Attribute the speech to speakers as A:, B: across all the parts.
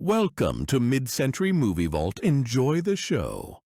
A: Welcome to Mid-Century Movie Vault. Enjoy the show.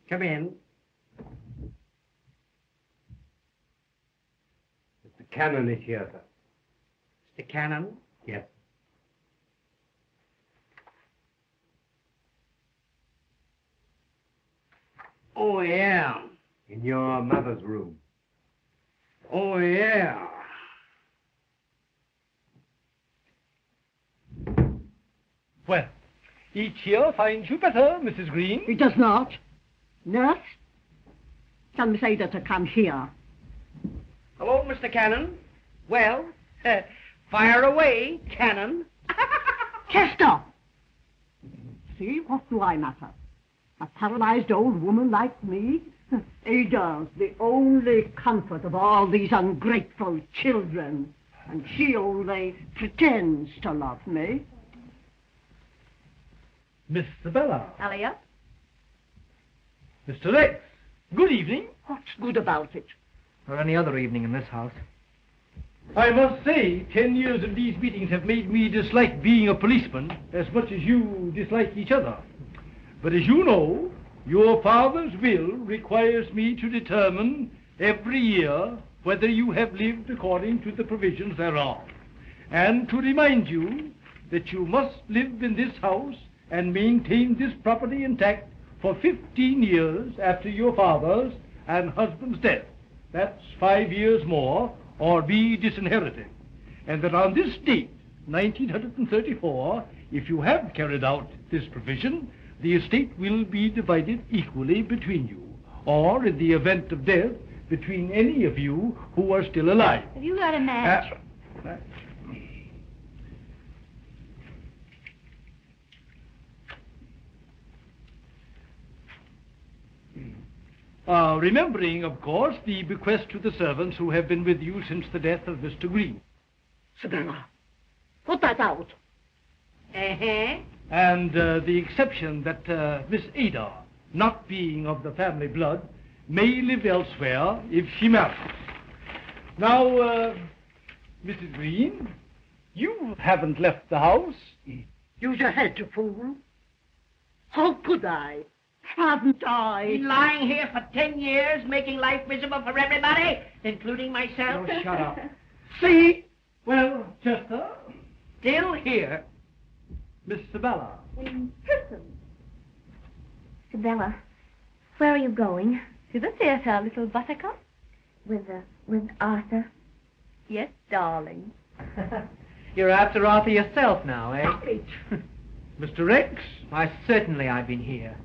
B: Come in. Mr. Cannon is here, sir.
C: Mr. Cannon?
B: Yes.
C: Oh, yeah.
B: In your mother's room.
C: Oh, yeah.
D: Well, each here finds you better, Mrs. Greene.
E: It does not. Nurse, tell Miss Ada to come here.
C: Hello, Mr. Cannon. Well, fire away, Cannon.
E: Chester! See, what do I matter? A paralyzed old woman like me? Ada's the only comfort of all these ungrateful children. And she only pretends to love me.
D: Miss Sibella.
E: Elliot,
D: Mr. Rex. Good evening.
E: what's good about it?
F: Or any other evening in this house.
D: I must say, 10 years of these meetings have made me dislike being a policeman as much as you dislike each other. But as you know, your father's will requires me to determine every year whether you have lived according to the provisions thereof, and to remind you that you must live in this house and maintain this property intact for 15 years after your father's and husband's death. That's 5 years more, or be disinherited. And that on this date, 1934, if you have carried out this provision, the estate will be divided equally between you, or in the event of death, between any of you who are still alive.
G: Have you got a match?
D: Remembering, of course, the bequest to the servants who have been with you since the death of Mr. Greene.
E: Sibella, put that out.
C: Uh-huh.
D: And the exception that Miss Ada, not being of the family blood, may live elsewhere if she marries. Now, Mrs. Greene, you haven't left the house.
E: Use your head, you fool. How could I? Haven't I?
C: Been lying here for 10 years, making life miserable for everybody, including myself.
D: Oh, shut up.
E: See?
D: Well, Chester?
C: Still here.
D: Miss Sibella.
E: In person.
G: Sibella, where are you going?
E: To the theatre, little buttercup.
G: With Arthur?
E: Yes, darling.
F: You're after Arthur yourself now, eh?
E: Stop it.
D: Mr. Rex.
F: Why, certainly I've been here.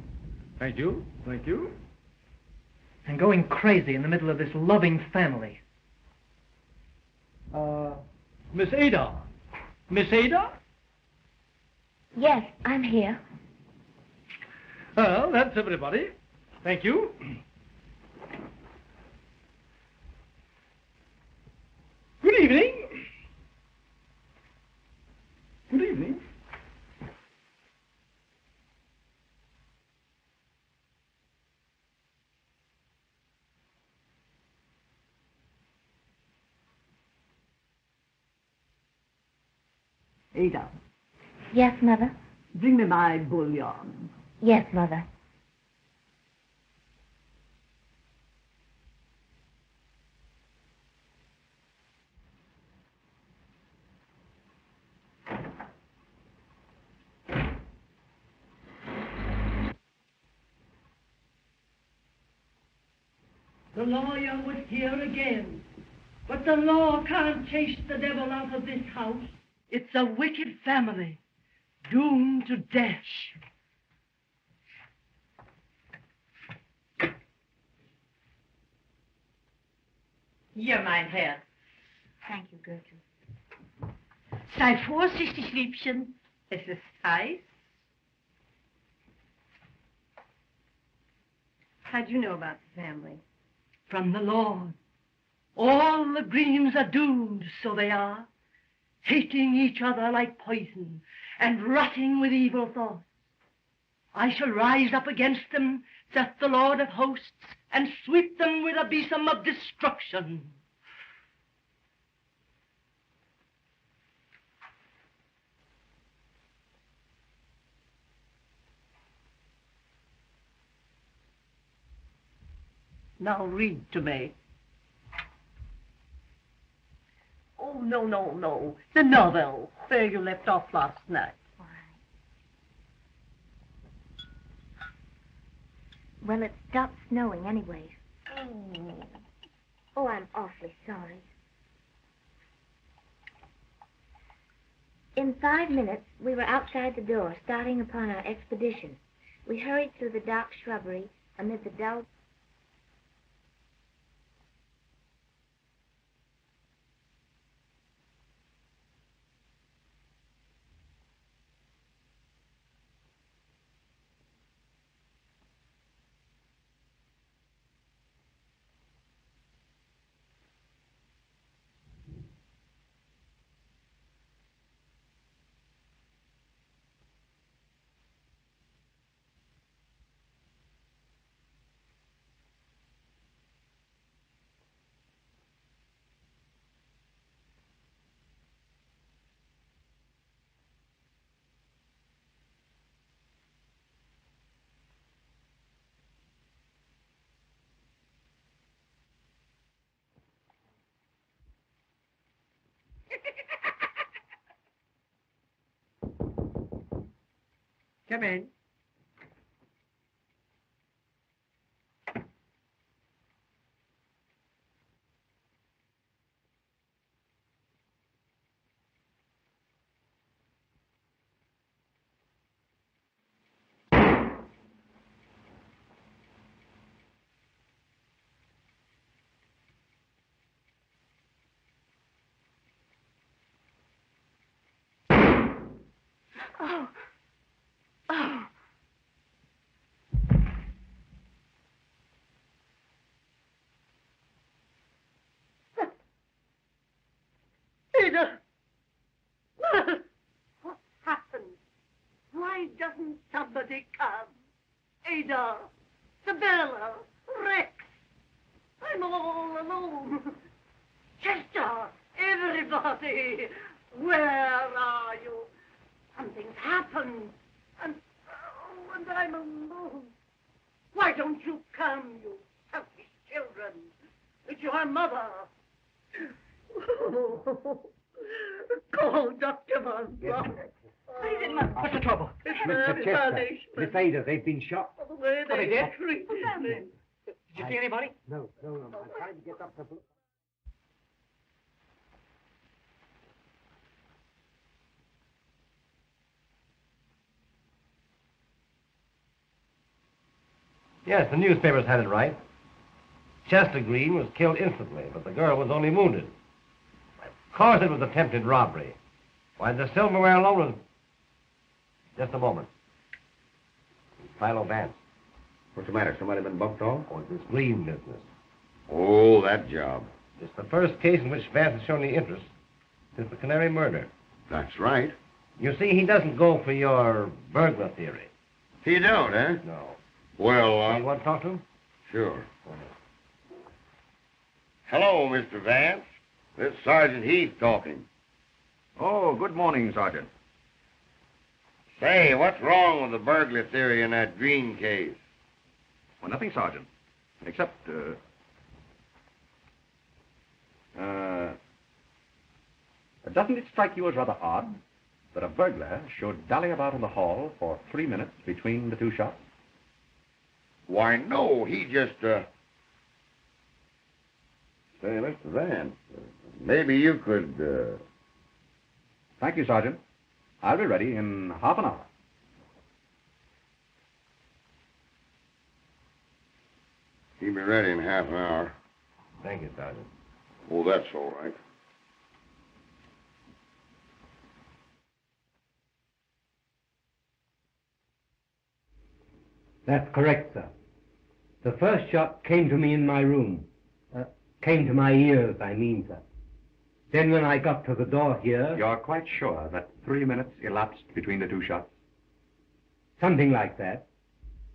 D: Thank you. Thank you.
F: And going crazy in the middle of this loving family.
D: Miss Ada. Miss Ada?
G: Yes, I'm here.
D: Well, that's everybody. Thank you. Good evening. Good evening.
E: Ada,
G: Yes, Mother?
E: bring me my bouillon.
G: Yes, Mother.
C: The lawyer was here again. But the law can't chase the devil out of this house. It's a wicked family, doomed to death. Hier, mein Herr.
G: Thank you, Gertrude.
C: Sei vorsichtig, Liebchen. Es ist heiß.
E: How'd you know about the family?
C: From the Lord. All the Greenes are doomed, so they are, hating each other like poison and rotting with evil thoughts. I shall rise up against them, saith the Lord of hosts, and sweep them with a besom of destruction.
E: Now read to me. Oh, no, no, no. The novel, where you left off last night.
G: Why? Well, it stopped snowing anyway. Oh, I'm awfully sorry. In 5 minutes, we were outside the door, starting upon our expedition. We hurried through the dark shrubbery amid the dull
E: Come in.
C: Oh. Oh.
E: Ada! What happened? Why doesn't somebody come? Ada! Sibella! Rex! I'm all alone. Chester! Everybody! Where are you? Something's happened. And I'm alone. Why don't you come, you selfish children? It's your mother. Call Dr. Von Blon.
C: What is it, Mother?
F: What's the trouble?
B: Mr. Chester, Miss Ada, they've been shot.
C: The way
F: What, they did?
C: treated me.
F: Did you see anybody?
B: No. I'm trying to get up the...
H: Yes, the newspapers had it right. Chester Greene was killed instantly, but the girl was only wounded. Of course it was attempted robbery. Why, the silverware alone was... Just a moment. Philo Vance.
I: What's the matter? Somebody been bumped off?
H: Oh, it's this Greene business.
I: Oh, that job.
H: It's the first case in which Vance has shown any interest since the Canary murder.
I: That's right.
H: You see, he doesn't go for your burglar theory.
I: You don't, eh?
H: No.
I: Well,
H: You want to talk to him?
I: sure. Hello, Mr. Vance. This is Sergeant Heath talking.
J: Oh, good morning, Sergeant.
I: Say, what's wrong with the burglar theory in that Greene case?
J: Well, nothing, Sergeant. Except, doesn't it strike you as rather odd that a burglar should dally about in the hall for 3 minutes between the two shots?
I: Why, no, he just, Say, Mr. Vance, maybe you could,
J: Thank you, Sergeant. I'll be ready in half an hour.
I: He'll be ready in half an hour.
H: Thank you, Sergeant.
I: Oh, that's all right.
B: That's correct, sir. The first shot came to me in my room. Came to my ears, I mean, sir. Then when I got to the door here...
J: You're quite sure that 3 minutes elapsed between the two shots?
B: Something like that.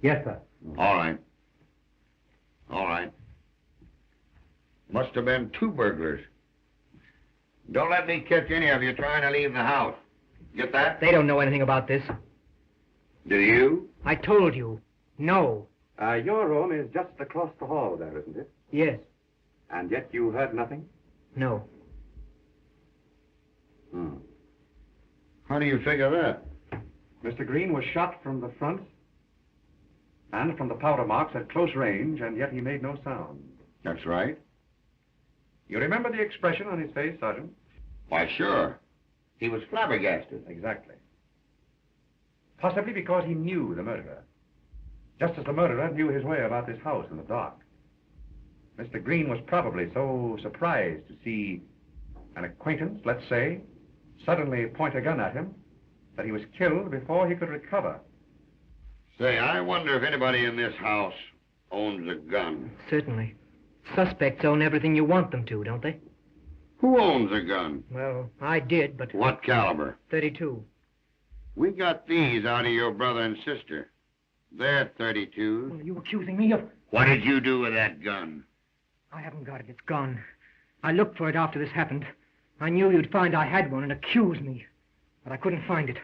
B: Yes, sir.
I: All right. All right. Must have been two burglars. Don't let me catch any of you trying to leave the house. Get that?
F: They don't know anything about this.
I: Do you?
F: I told you. No.
J: Your room is just across the hall there, isn't it?
F: Yes.
J: And yet you heard nothing?
F: No.
I: How do you figure that?
J: Mr. Greene was shot from the front and from the powder marks at close range, and yet he made no sound.
I: That's right.
J: You remember the expression on his face, Sergeant?
I: Why, sure. He was flabbergasted.
J: Exactly. Possibly because he knew the murderer. Just as the murderer knew his way about this house in the dark. Mr. Greene was probably so surprised to see an acquaintance, let's say, suddenly point a gun at him, that he was killed before he could recover.
I: Say, I wonder if anybody in this house owns a gun.
F: Certainly. Suspects own everything you want them to, don't they?
I: Who owns a gun?
F: Well, I did, but...
I: What caliber?
F: 32.
I: We got these out of your brother and sister. They're 32s.
F: Well, are you accusing me of...
I: What did you do with that gun?
F: I haven't got it. It's gone. I looked for it after this happened. I knew you'd find I had one and accuse me. But I couldn't find it.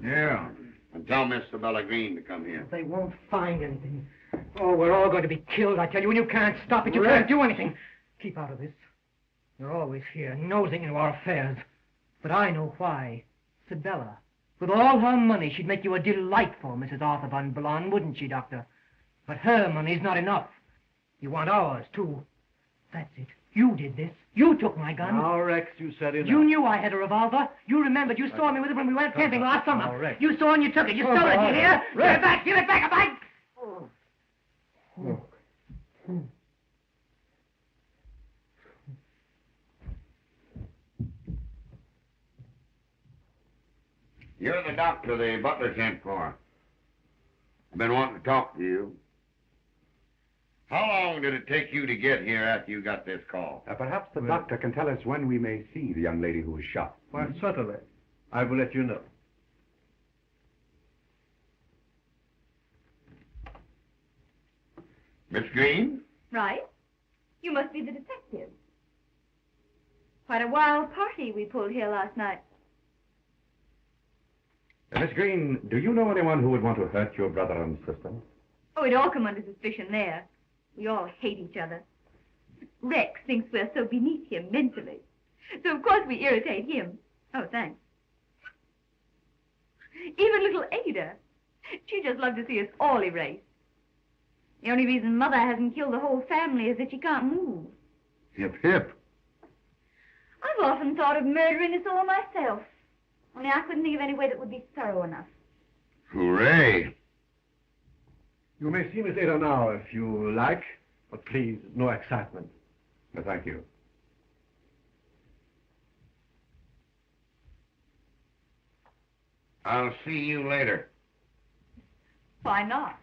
I: Yeah. And tell Miss Sibella Greene to come here.
F: They won't find anything. Oh, we're all going to be killed, I tell you, and you can't stop it. You can't do anything. Keep out of this. You're always here, nosing into our affairs. But I know why. Sibella. With all her money, she'd make you a delightful Mrs. Arthur von Blon, wouldn't she, Doctor? But her money's not enough. You want ours, too. That's it. You did this. You took my gun.
D: Now, Rex, you said enough.
F: You knew I had a revolver. You remembered. You saw me with it when we went camping last summer.
D: Now, Rex.
F: You saw and you took it. You stole it, you hear? Give it back. Give it back. Back.
I: You're the doctor the butler sent for. I've been wanting to talk to you. How long did it take you to get here after you got this call?
J: Perhaps the doctor can tell us when we may see the young lady who was shot.
D: Why, certainly. I will let you know.
I: Miss Greene?
K: Right. You must be the detective. Quite a wild party we pulled here last night.
J: Miss Greene, do you know anyone who would want to hurt your brother and sister?
K: Oh, we'd all come under suspicion there. We all hate each other. Rex thinks we're so beneath him mentally. So, of course, we irritate him. Oh, thanks. Even little Ada. She just loved to see us all erased. The only reason Mother hasn't killed the whole family is that she can't move.
I: Hip, hip.
K: I've often thought of murdering us all myself. Only I couldn't think of any way that would be thorough enough.
I: Hooray.
L: You may see Miss Ada now if you like, but please, no excitement.
J: No, thank you.
I: I'll see you later.
K: Why not?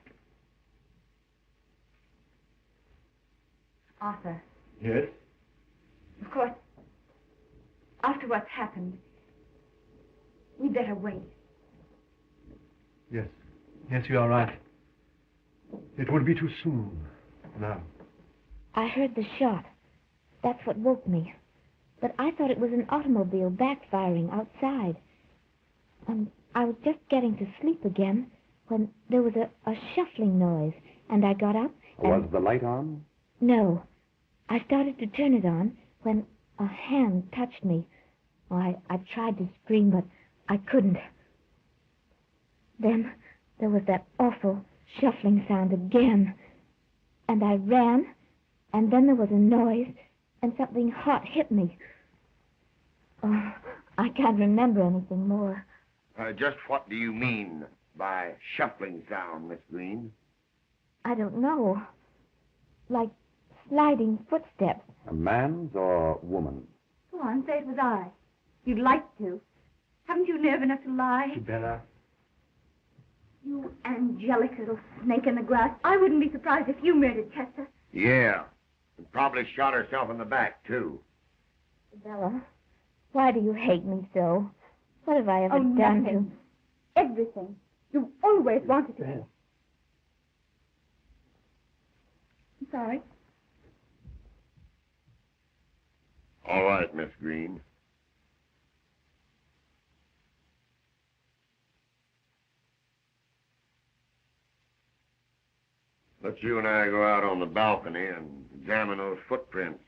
K: Arthur.
L: Yes?
K: Of course, after what's happened, we'd better wait.
L: Yes. Yes, you are right. It would be too soon now.
G: I heard the shot. That's what woke me. But I thought it was an automobile backfiring outside. And I was just getting to sleep again when there was a shuffling noise, and I got up and...
J: Was the light on?
G: No. I started to turn it on when a hand touched me. Oh, I tried to scream, but I couldn't. Then there was that awful shuffling sound again. And I ran, and then there was a noise, and something hot hit me. Oh, I can't remember anything more.
I: Just what do you mean by shuffling sound, Miss Greene?
G: I don't know. Like sliding footsteps.
J: A man's or woman's?
K: Go on, say it was I. You'd like to. Haven't you nerve enough to lie?
L: Sibella.
K: You angelic little snake in the grass. I wouldn't be surprised if you murdered Chester.
I: Yeah. And probably shot herself in the back, too.
G: Sibella, why do you hate me so? What have I ever done
K: nothing. Everything. You always wanted to. I'm sorry.
I: All right, Miss Greene. Let's you and I go out on the balcony and examine those footprints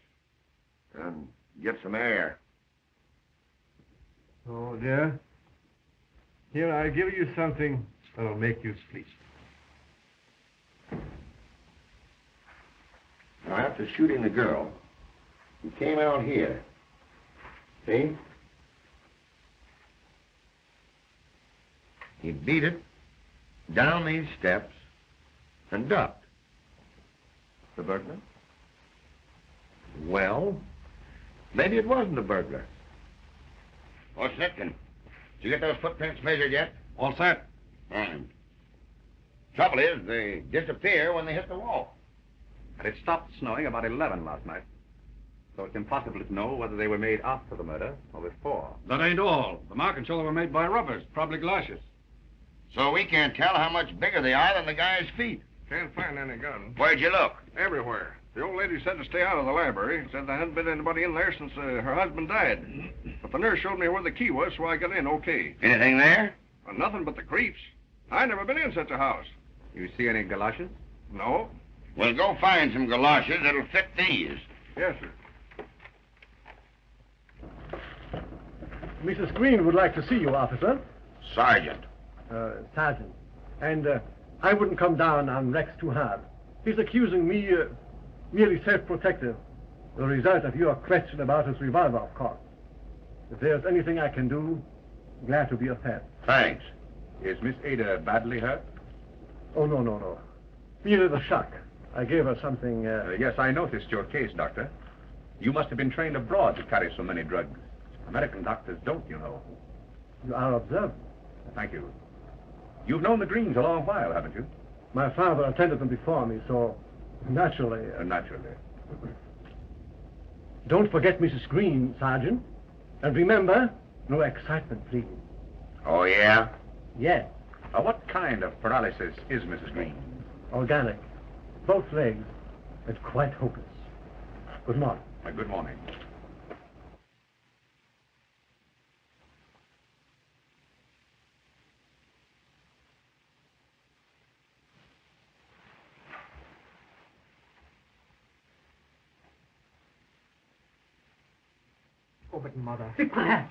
I: and get some air.
L: Oh, dear. Here, I'll give you something that'll make you sleep.
I: Now, after shooting the girl, he came out here. See? He beat it down these steps and ducked. The burglar? Well, maybe it wasn't a burglar. Oh, Sitkin, did you get those footprints measured yet?
J: All set.
I: Fine. Trouble is, they disappear when they hit the wall.
J: And it stopped snowing about 11 last night. So it's impossible to know whether they were made after the murder or before.
M: That ain't all. The markings show they were made by robbers, probably galoshes.
I: So we can't tell how much bigger they are than the guy's feet.
M: Can't find any gun.
I: Where'd you look?
M: Everywhere. The old lady said to stay out of the library. Said there hadn't been anybody in there since her husband died. But the nurse showed me where the key was, so I got in okay.
I: Anything there?
M: Nothing but the creeps. I never been in such a house.
J: You see any galoshes?
M: No.
I: Well, go find some galoshes that'll fit these.
M: Yes, sir.
L: Mrs. Greene would like to see you, officer.
I: Sergeant.
L: Sergeant. And I wouldn't come down on Rex too hard. He's accusing me merely self-protective. The result of your question about his revolver, of course. If there's anything I can do, glad to be of help.
I: Thanks.
J: Is Miss Ada badly hurt?
L: Oh, no. Merely the shock. I gave her something...
J: Yes, I noticed your case, Doctor. You must have been trained abroad to carry so many drugs. American doctors don't, you know.
L: You are observant.
J: Thank you. You've known the Greenes a long while, haven't you?
L: My father attended them before me, so naturally...
J: Naturally.
L: Don't forget Mrs. Greene, Sergeant. And remember, no excitement, please.
I: Oh, yeah?
L: Yes.
J: What kind of paralysis is Mrs. Greene?
L: Organic. Both legs. It's quite hopeless. Good morning.
J: Good morning.
L: Oh,
F: but Mother.
E: Be quiet.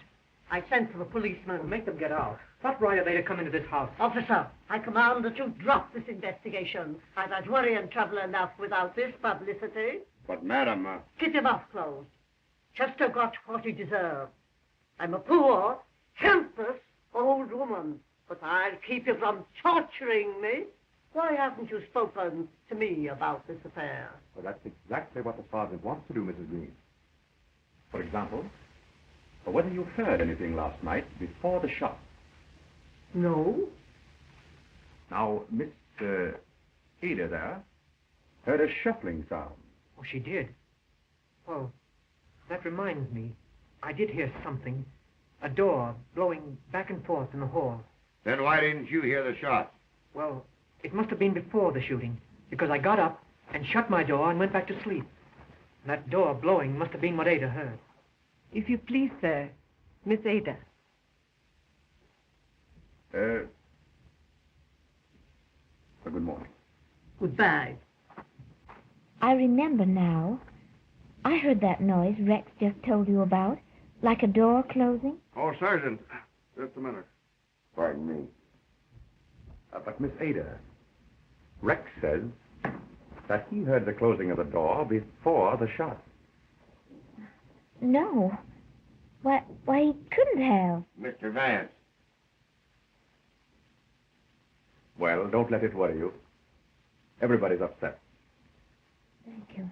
E: I sent for the policeman.
F: Make them get out. What right are they to come into this house?
E: Officer, I command that you drop this investigation. I've had worry and trouble enough without this publicity.
I: But, madam,
E: Keep your mouth closed. Chester got what he deserved. I'm a poor, helpless old woman, but I'll keep you from torturing me. Why haven't you spoken to me about this affair?
J: Well, that's exactly what the sergeant wants to do, Mrs. Greene. For example, whether you heard anything last night before the shot.
F: No.
J: Now, Miss Ada there heard a shuffling sound.
F: Oh, she did. Well, that reminds me. I did hear something. A door blowing back and forth in the hall.
I: then why didn't you hear the shot?
F: Well, it must have been before the shooting, because I got up and shut my door and went back to sleep. That door blowing must have been what Ada heard.
C: If you please, sir, Miss Ada.
J: Good morning.
E: Goodbye.
G: I remember now. I heard that noise Rex just told you about, like a door closing.
M: Oh, Sergeant, just a minute.
I: Pardon me.
J: But Miss Ada, Rex says that he heard the closing of the door before the shot.
G: No. Why, he couldn't have.
I: Mr. Vance.
J: Well, don't let it worry you. Everybody's upset.
G: Thank you.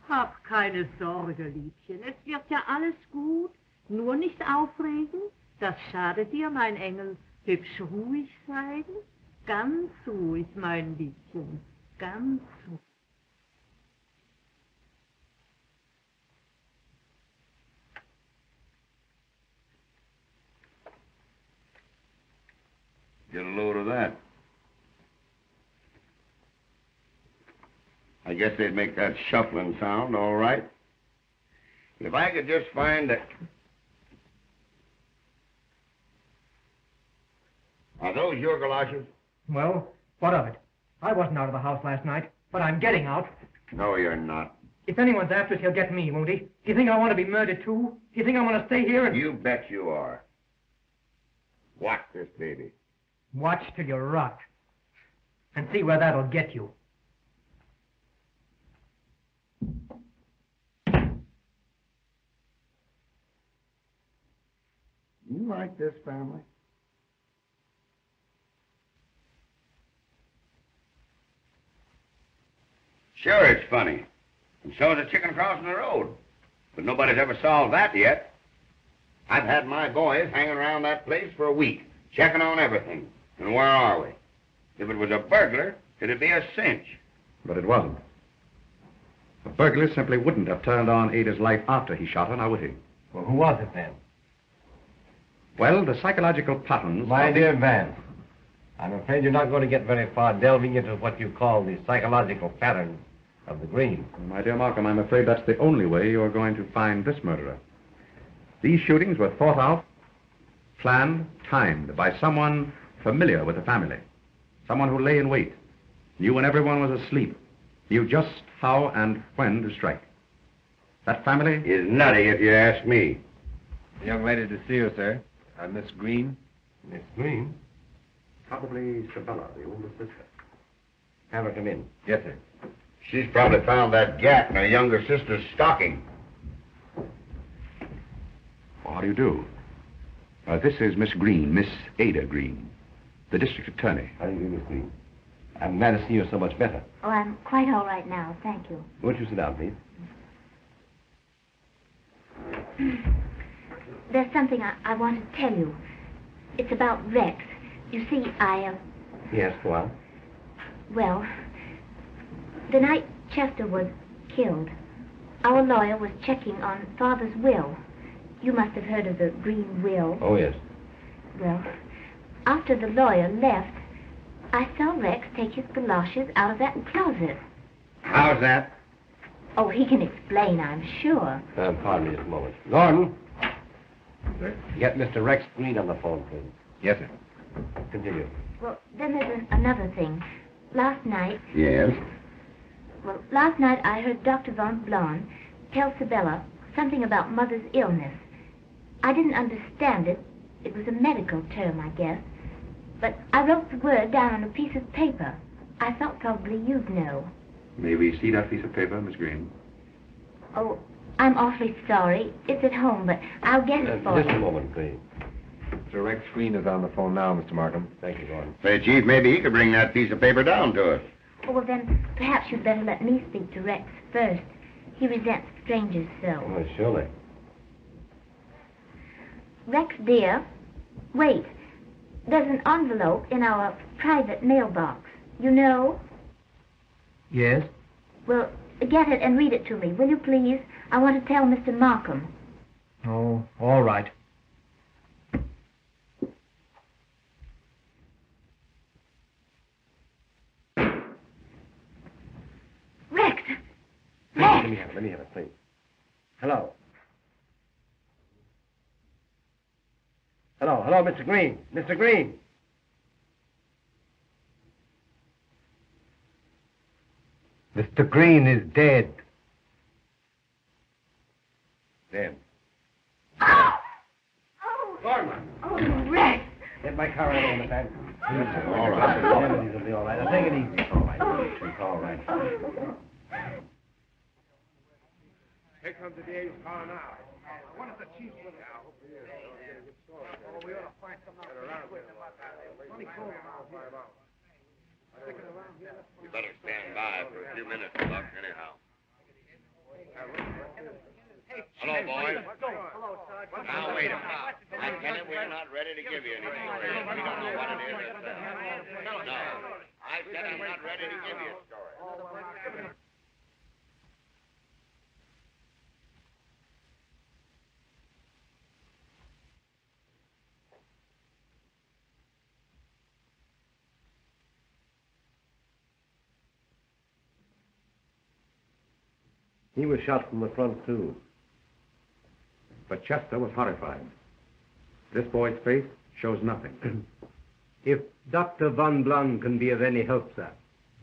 E: Hab keine Sorge, Liebchen. Es wird ja alles gut. Nur nicht aufregen. Das schadet dir, mein Engel. Hübsch ruhig sein. Ganz ruhig, mein Liebchen. Ganz ruhig.
I: Get a load of that. I guess they'd make that shuffling sound, all right. If I could just find a... Are those your galoshes?
F: Well, what of it? I wasn't out of the house last night, but I'm getting out.
I: No, you're not.
F: If anyone's after us, he'll get me, won't he? Do you think I want to be murdered, too? Do you think I want to stay here and...
I: You bet you are. Watch this, baby.
F: Watch till you rot. And see where that'll get you.
I: You like this family? Sure, it's funny. And so is a chicken crossing the road. But nobody's ever solved that yet. I've had my boys hanging around that place for a week, checking on everything. And where are we? If it was a burglar, it'd be a cinch.
J: But it wasn't. The burglar simply wouldn't have turned on Ada's light after he shot her, now would he?
H: Well, who was it then?
J: Well, the psychological patterns...
H: My dear Vance, I'm afraid you're not going to get very far delving into what you call the psychological patterns of the Greene.
J: My dear Markham, I'm afraid that's the only way you're going to find this murderer. These shootings were thought out, planned, timed by someone familiar with the family. Someone who lay in wait, knew when everyone was asleep, knew just how and when to strike. That family
I: is nutty, if you ask me.
H: The young lady to see you, sir. Miss Greene.
I: Miss Greene?
J: Probably Sibella, the older sister.
H: Have her come in.
J: Yes, sir.
I: She's probably found that gap in her younger sister's stocking.
J: Well, how do you do? This is Miss Greene, Miss Ada Greene, the district attorney.
H: How do you do, Miss Greene? I'm glad to see you so much better.
G: Oh, I'm quite all right now, thank you.
H: Won't you sit down, please?
G: There's something I want to tell you. It's about Rex. You see,
H: Yes, go on.
G: Well, the night Chester was killed, our lawyer was checking on Father's will. You must have heard of the Greene will.
H: Oh, yes.
G: Well, after the lawyer left, I saw Rex take his galoshes out of that closet.
I: How's that?
G: Oh, he can explain, I'm sure.
H: Pardon me just a moment. Gordon. Sir? Get Mr. Rex Greene on the phone, please.
J: Yes, sir.
H: Continue.
G: Well, then there's another thing. Last night...
I: Yes?
G: Well, last night I heard Dr. von Blon tell Sibella something about Mother's illness. I didn't understand it. It was a medical term, I guess. But I wrote the word down on a piece of paper. I thought probably you'd know.
J: May we see that piece of paper, Miss Greene?
G: Oh, I'm awfully sorry. It's at home, but I'll get it for you.
H: Just a moment, please.
N: Mr. Rex Greene is on the phone now, Mr. Markham.
H: Thank you, Gordon.
I: Say, Chief, maybe he could bring that piece of paper down to us.
G: Oh, well, then, perhaps you'd better let me speak to Rex first. He resents strangers so.
H: Oh, surely.
G: Rex, dear, wait. There's an envelope in our private mailbox. You know?
B: Yes?
G: Well, get it and read it to me, will you please? I want to tell Mr. Markham.
B: Oh, all right.
G: Rex!
H: Let me have it, please. Hello. Hello, Mr. Greene. Mr. Greene.
B: Mr. Greene is dead.
H: Dead.
G: Gordon! Oh, Rex!
H: Get my car right over, Miss Ann.
I: All right.
H: Everything will be all right. Now, take it easy. It's all right. It's all right.
N: Here comes the DA's car now. What is the chief with it? Oh, we ought to find something out.
I: You better stand by for a few minutes, Buck, anyhow. Hello, boys. Now, wait a minute. I tell you, we're not ready to give you any story. We don't know what it is. No. I said I'm not ready to give you a story.
H: He was shot from the front, too.
J: But Chester was horrified. This boy's face shows nothing.
B: If Dr. Von Blon can be of any help, sir,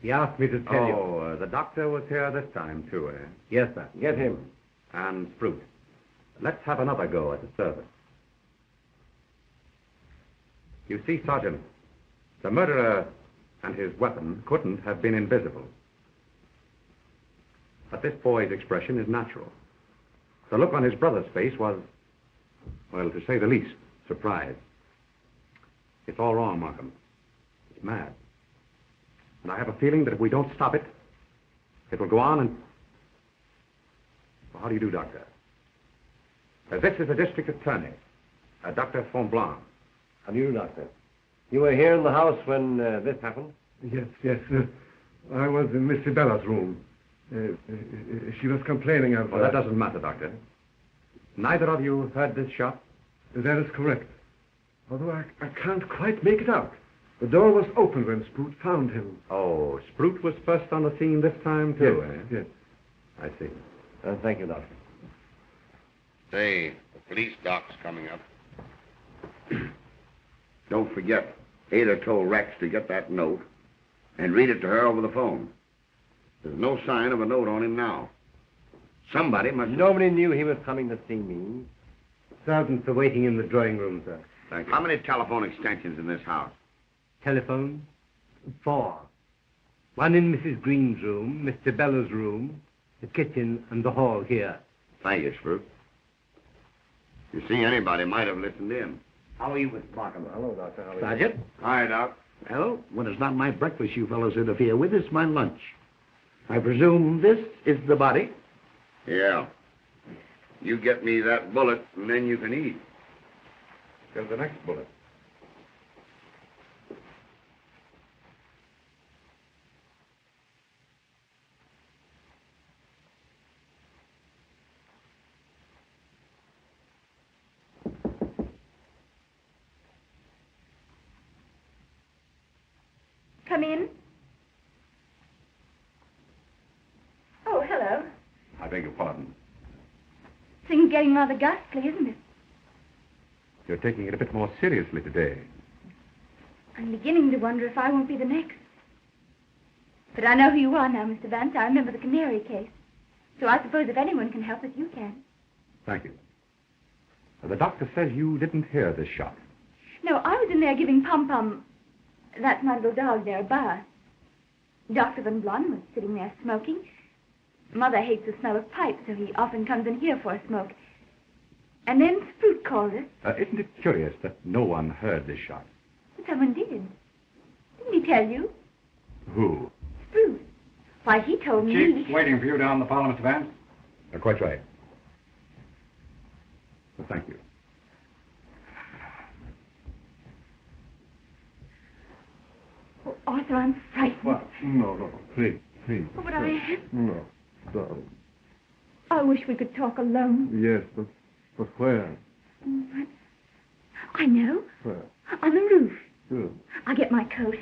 B: he asked me to tell you.
J: Oh, the doctor was here this time, too, eh?
B: Yes, sir.
H: Get him.
J: And Sprute. Let's have another go at the service. You see, Sergeant, the murderer and his weapon couldn't have been invisible. But this boy's expression is natural. The look on his brother's face was, well, to say the least, surprise. It's all wrong, Markham. It's mad. And I have a feeling that if we don't stop it, it will go on and... Well, how do you do, Doctor? This is the district attorney, Dr. von Blon.
H: How do you do, Doctor? You were here in the house when this happened?
L: Yes. I was in Miss Sibella's room. She was complaining of...
J: Well, that doesn't matter, Doctor. Neither of you heard this shot?
L: That is correct. Although I can't quite make it out. The door was open when Sprute found him.
J: Oh, Sprute was first on the scene this time, too,
L: Yes.
J: I see.
H: Thank you, Doctor.
I: Say, the police doc's coming up. Don't forget, Ada told Rex to get that note and read it to her over the phone. There's no sign of a note on him now. Somebody must...
H: Nobody knew he was coming to see me.
B: Sergeants are waiting in the drawing room, sir.
J: Thank you.
I: How many telephone extensions in this house?
B: Telephone? 4. One in Mrs. Greene's room, Miss Sibella's room, the kitchen, and the hall here.
I: Thank you, Sprute. You see, anybody might have listened in.
H: How are you, Mr. Markham? Hello, Doctor. How are you?
O: Sergeant?
I: Hi, Doc.
O: Well, when it's not my breakfast you fellows interfere with, it's my lunch. I presume this is the body?
I: Yeah. You get me that bullet, and then you can eat.
J: Here's the next bullet.
K: Come in. Oh, hello.
J: I beg your pardon.
K: Things getting rather ghastly, isn't it?
J: You're taking it a bit more seriously today.
K: I'm beginning to wonder if I won't be the next. But I know who you are now, Mr. Vance. I remember the canary case. So I suppose if anyone can help us, you can.
J: Thank you. The doctor says you didn't hear this shot.
K: No, I was in there giving Pom-Pom, that's my little dog there, a bath. Dr. Van Blon was sitting there smoking. Mother hates the smell of pipes, so he often comes in here for a smoke. And then Sprout called us.
J: Isn't it curious that no one heard this shot?
K: Someone did. Didn't he tell you?
J: Who?
K: Sprout. Why, he told me...
P: Chief's waiting for you down the parlor, Mr. Vance.
J: Quite right. Well, thank you.
K: Oh, Arthur, I'm frightened.
L: What? No, please.
K: Oh, but I...
L: No, darling.
K: I wish we could talk alone.
L: Yes, but where?
K: I know.
L: Where?
K: On the roof.
L: Good.
K: I'll get my coat.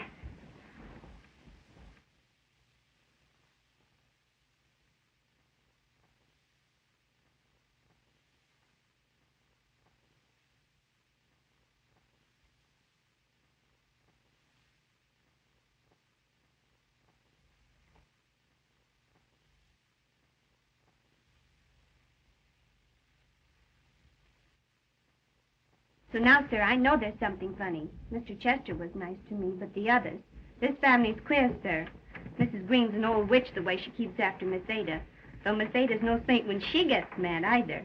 Q: So now, sir, I know there's something funny. Mr. Chester was nice to me, but the others. This family's queer, sir. Mrs. Greene's an old witch the way she keeps after Miss Ada. Though Miss Ada's no saint when she gets mad, either.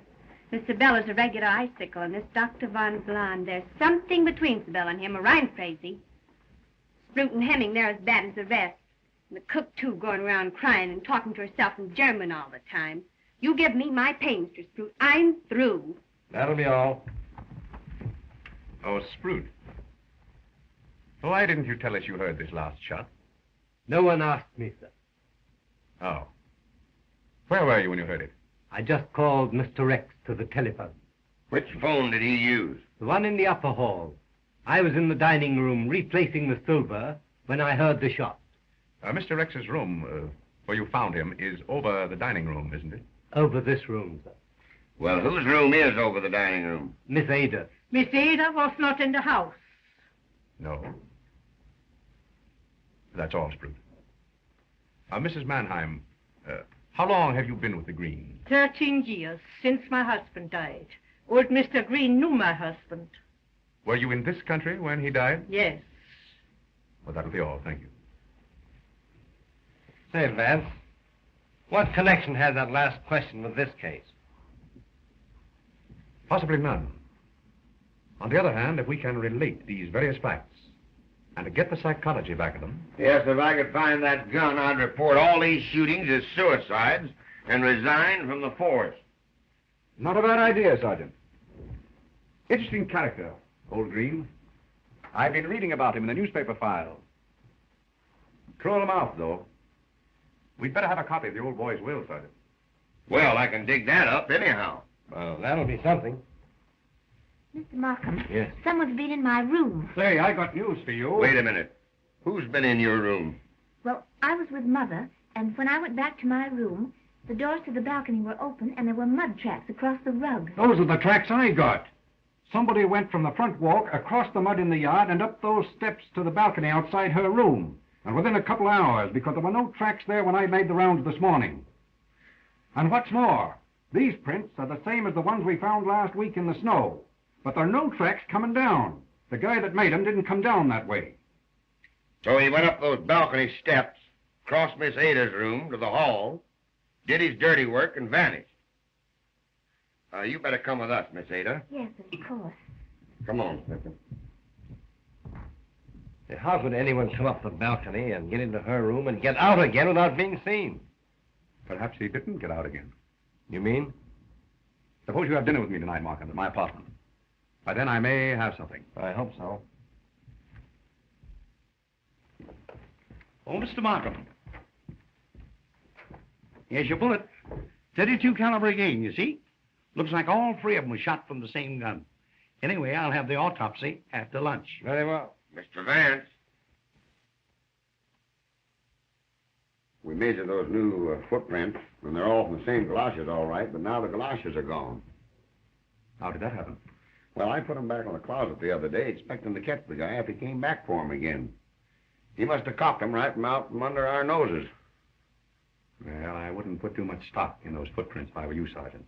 Q: Miss Sibella's a regular icicle, and this Dr. Von Blon, there's something between Sibella and him, or I'm crazy. Sprout and Hemming, they're as bad as the rest. And the cook, too, going around crying and talking to herself in German all the time. You give me my pay, Mr. Sprout. I'm through.
H: That'll be all.
J: Oh, Sprout. Why didn't you tell us you heard this last shot?
B: No one asked me, sir.
J: Oh. Where were you when you heard it?
B: I just called Mr. Rex to the telephone.
I: Which phone did he use?
B: The one in the upper hall. I was in the dining room replacing the silver when I heard the shot.
J: Mr. Rex's room, where you found him, is over the dining room, isn't it?
B: Over this room, sir.
I: Well, whose room is over the dining room?
B: Miss Ada.
E: Miss Ada was not in the house.
J: No. That's all, Sprout. Mrs. Mannheim, how long have you been with the Greenes?
E: 13 years, since my husband died. Old Mr. Greene knew my husband.
J: Were you in this country when he died?
E: Yes.
J: Well, that'll be all. Thank you.
H: Say, Vance, what connection has that last question with this case?
J: Possibly none. On the other hand, if we can relate these various facts and to get the psychology back of them...
I: Yes, if I could find that gun, I'd report all these shootings as suicides and resign from the force.
J: Not a bad idea, Sergeant. Interesting character, old Greene. I've been reading about him in the newspaper files. Cruel mouth, though. We'd better have a copy of the old boy's will, Sergeant.
I: Well, I can dig that up anyhow.
H: Well, that'll be something.
G: Mr. Markham.
I: Yes?
G: Someone's been in my room.
J: Say, I got news for you.
I: Wait a minute. Who's been in your room?
G: Well, I was with Mother, and when I went back to my room, the doors to the balcony were open, and there were mud tracks across the rug.
P: Those are the tracks I got. Somebody went from the front walk, across the mud in the yard, and up those steps to the balcony outside her room. And within a couple of hours, because there were no tracks there when I made the rounds this morning. And what's more, these prints are the same as the ones we found last week in the snow. But there are no tracks coming down. The guy that made them didn't come down that way.
I: So he went up those balcony steps, crossed Miss Ada's room to the hall, did his dirty work, and vanished. You better come with us, Miss Ada.
G: Yes, of course.
I: Come on, Smith.
H: How could anyone come up the balcony and get into her room and get out again without being seen?
J: Perhaps he didn't get out again.
H: You mean?
J: Suppose you have dinner with me tonight, Markham, at my apartment. By then I may have something.
H: I hope so.
O: Oh, Mr. Markham. Here's your bullet. 32 caliber again, you see? Looks like all three of them were shot from the same gun. Anyway, I'll have the autopsy after lunch.
I: Very well. Mr. Vance. We measured those new footprints, and they're all from the same galoshes, all right, but now the galoshes are gone.
J: How did that happen?
I: Well, I put them back in the closet the other day, expecting to catch the guy if he came back for them again. He must have copped them right from out from under our noses.
J: Well, I wouldn't put too much stock in those footprints if I were you, Sergeant.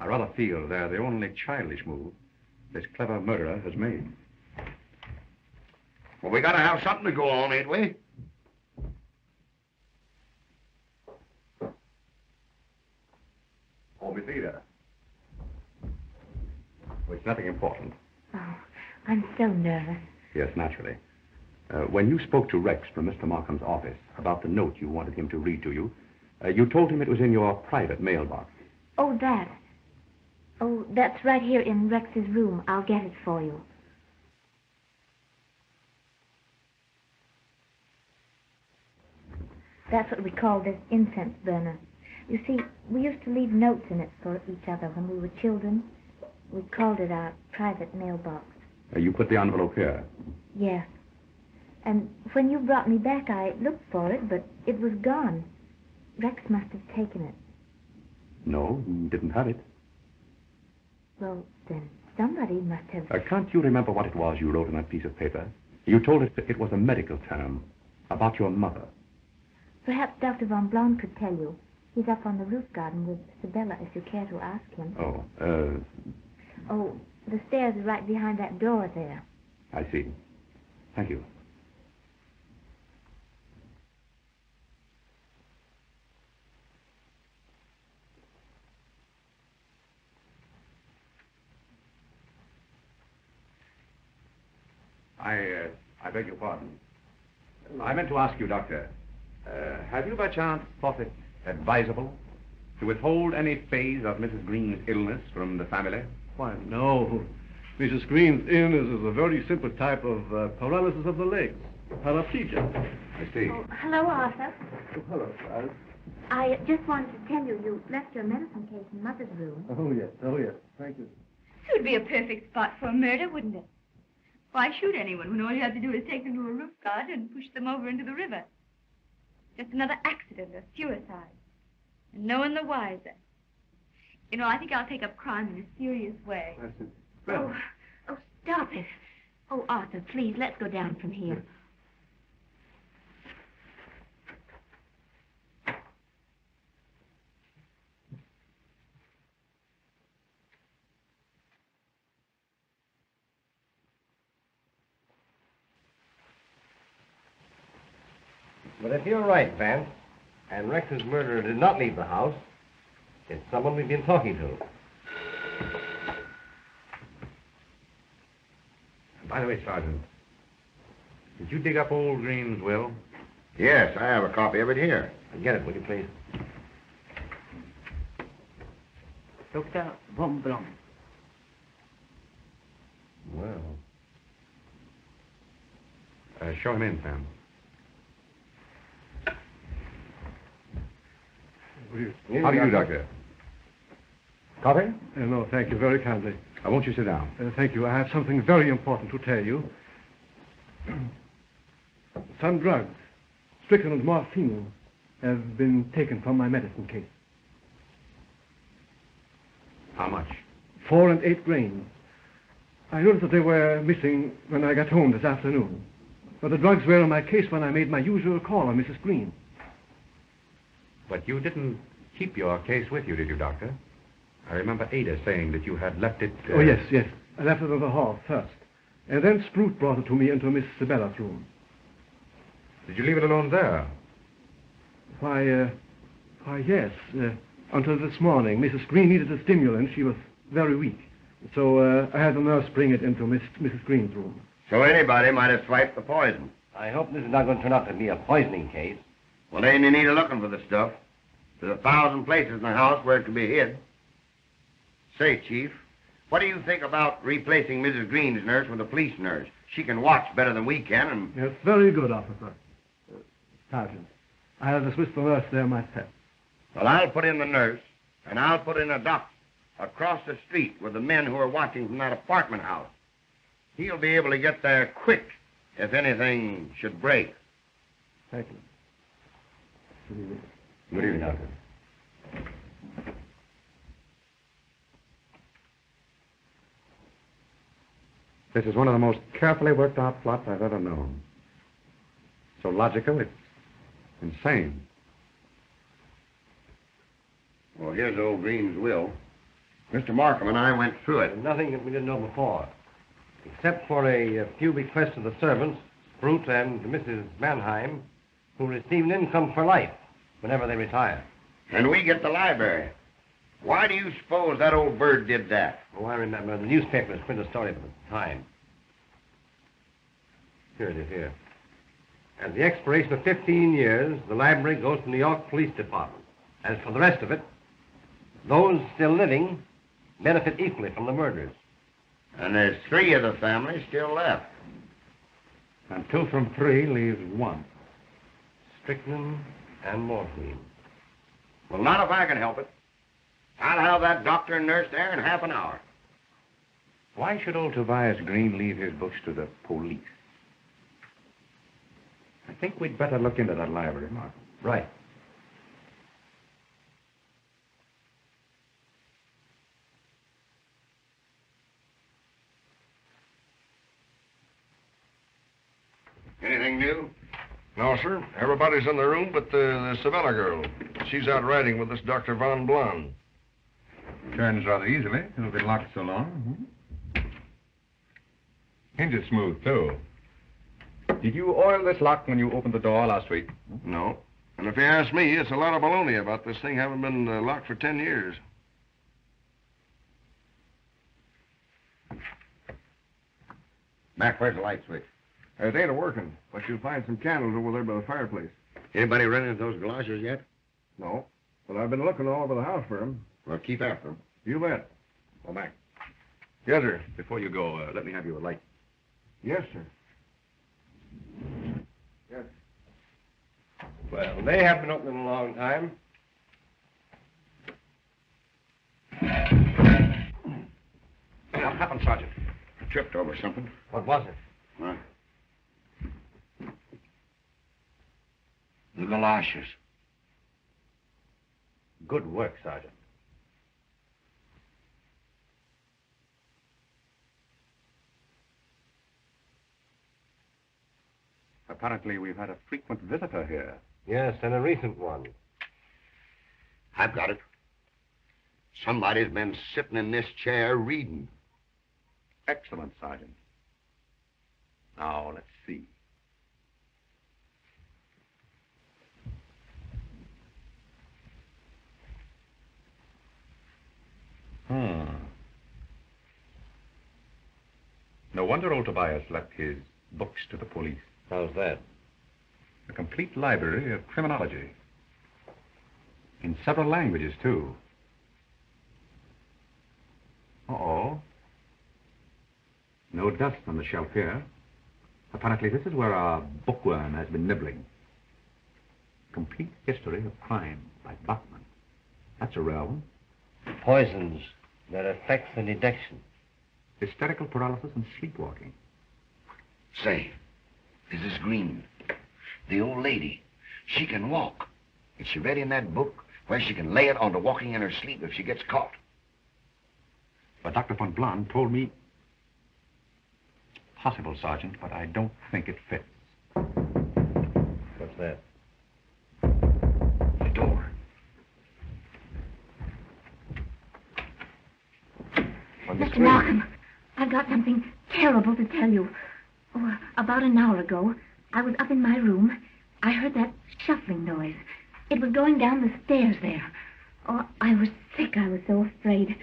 J: I rather feel they're the only childish move this clever murderer has made.
I: Well, we gotta have something to go on, ain't we?
J: Oh, Miss Ada. Well, it's nothing important.
G: Oh, I'm so nervous.
J: Yes, naturally. When you spoke to Rex from Mr. Markham's office about the note you wanted him to read to you, you told him it was in your private mailbox.
G: Oh, that. Oh, that's right here in Rex's room. I'll get it for you. That's what we call this incense burner. You see, we used to leave notes in it for each other when we were children. We called it our private mailbox.
J: You put the envelope here?
G: Yes. And when you brought me back, I looked for it, but it was gone. Rex must have taken it.
J: No, he didn't have it.
G: Well, then somebody must have...
J: Can't you remember what it was you wrote on that piece of paper? You told us it was a medical term about your mother.
G: Perhaps Dr. von Blon could tell you. He's up on the roof garden with Sibella, if you care to ask him. Oh, the stairs are right behind that door there.
J: I see. Thank you. I beg your pardon. I meant to ask you, Doctor, have you by chance thought it advisable to withhold any phase of Mrs. Greene's illness from the family?
L: Why, no. Mrs. Greene's illness is a very simple type of paralysis of the legs, paraplegia.
J: I see.
G: Oh, hello, Arthur.
L: Oh, hello, Charles.
G: I just wanted to tell you, you left your medicine case in Mother's room.
L: Oh, yes. Thank you.
K: This would be a perfect spot for a murder, wouldn't it? Why shoot anyone when all you have to do is take them to a roof garden and push them over into the river? Just another accident or suicide. And no one the wiser. You know, I think I'll take up crime in a serious way.
G: Oh, stop it. Oh, Arthur, please, let's go down from here.
H: But if you're right, Vance, and Rex's murderer did not leave the house, it's someone we've been talking to.
J: By the way, Sergeant, did you dig up old Greene's will?
I: Yes, I have a copy of it here.
H: Get it, will you, please?
F: Dr. von Blon.
H: Well.
J: Show him in, Sam. How do you do, Doctor? Coffee?
L: No, thank you very kindly.
J: Won't you sit down?
L: Thank you. I have something very important to tell you. Some drugs, strychnine and morphine, have been taken from my medicine case.
J: How much?
L: 4 and 8 grains. I noticed that they were missing when I got home this afternoon. But the drugs were in my case when I made my usual call on Mrs. Greene.
J: But you didn't keep your case with you, did you, Doctor? I remember Ada saying that you had left it...
L: Oh, yes. I left it in the hall first. And then Sprout brought it to me into Miss Sibella's room.
J: Did you leave it alone there?
L: Why, yes. Until this morning. Mrs. Greene needed a stimulant. She was very weak. So I had the nurse bring it into Mrs. Greene's room.
I: So anybody might have swiped the poison.
H: I hope this is not going to turn out to be a poisoning case.
I: Well, they ain't any need of looking for the stuff. There's 1,000 places in the house where it could be hid. Say, Chief, what do you think about replacing Mrs. Greene's nurse with a police nurse? She can watch better than we can, and...
L: Yes, very good, officer. Sergeant, I'll dismiss the nurse there myself.
I: Well, I'll put in the nurse, and I'll put in a doctor across the street with the men who are watching from that apartment house. He'll be able to get there quick if anything should break.
L: Thank you. Good evening.
J: Good evening, Doctor. This is one of the most carefully worked out plots I've ever known. So logical, it's insane.
I: Well, here's old Greene's will. Mr. Markham and I went through it.
H: There's nothing that we didn't know before, except for a few bequests of the servants, Brute and Mrs. Mannheim, who receive an income for life whenever they retire.
I: And we get the library. Why do you suppose that old bird did that?
H: Oh, I remember. The newspapers print a story of the time. Here it is, here. At the expiration of 15 years, the library goes to New York Police Department. As for the rest of it, those still living benefit equally from the murders.
I: And there's 3 of the family still left.
P: And 2 from 3 leaves 1.
H: Strychnine and morphine.
I: Well, not if I can help it. I'll have that doctor and nurse there in half an hour.
J: Why should old Tobias Greene leave his books to the police? I think we'd better look into that library, Mark.
H: Right.
I: Anything new?
M: No, sir. Everybody's in the room but the Sibella girl. She's out riding with this Dr. von Blon.
J: Turns rather easily. It'll be locked so long. Hinges smooth, too. Did you oil this lock when you opened the door last week?
M: No. And if you ask me, it's a lot of baloney about this thing having been locked for 10 years.
I: Mac, where's the light switch?
M: It ain't a-working, but you'll find some candles over there by the fireplace.
I: Anybody run into those galoshes yet?
M: No. But I've been looking all over the house for them.
I: Well, keep after them.
M: You bet.
J: Well, Mac,
M: Yes, sir.
J: before you go, let me have you a light.
M: Yes, sir. Yes.
H: Well, they have been open a long time.
J: What happened, Sergeant?
I: I tripped over something.
H: What was it?
I: Huh? The galoshes.
H: Good work, Sergeant.
J: Apparently, we've had a frequent visitor here.
H: Yes, and a recent one.
I: I've got it. Somebody's been sitting in this chair reading.
J: Excellent, Sergeant. Now, let's see. No wonder old Tobias left his books to the police.
H: How's that?
J: A complete library of criminology. In several languages, too. Uh-oh. No dust on the shelf here. Apparently, this is where our bookworm has been nibbling. Complete History of Crime by Bachman. That's a rare one.
H: Poisons that affect the deduction.
J: Hysterical paralysis and sleepwalking.
I: Say, Mrs. Greene, the old lady, she can walk. And she read in that book where she can lay it on to walking in her sleep if she gets caught.
J: But Dr. von Blon told me... Possible, Sergeant, but I don't think it fits.
H: What's that?
I: The door.
G: Mr. Markham, I've got something terrible to tell you. Oh, about an hour ago, I was up in my room. I heard that shuffling noise. It was going down the stairs there. Oh, I was sick. I was so afraid.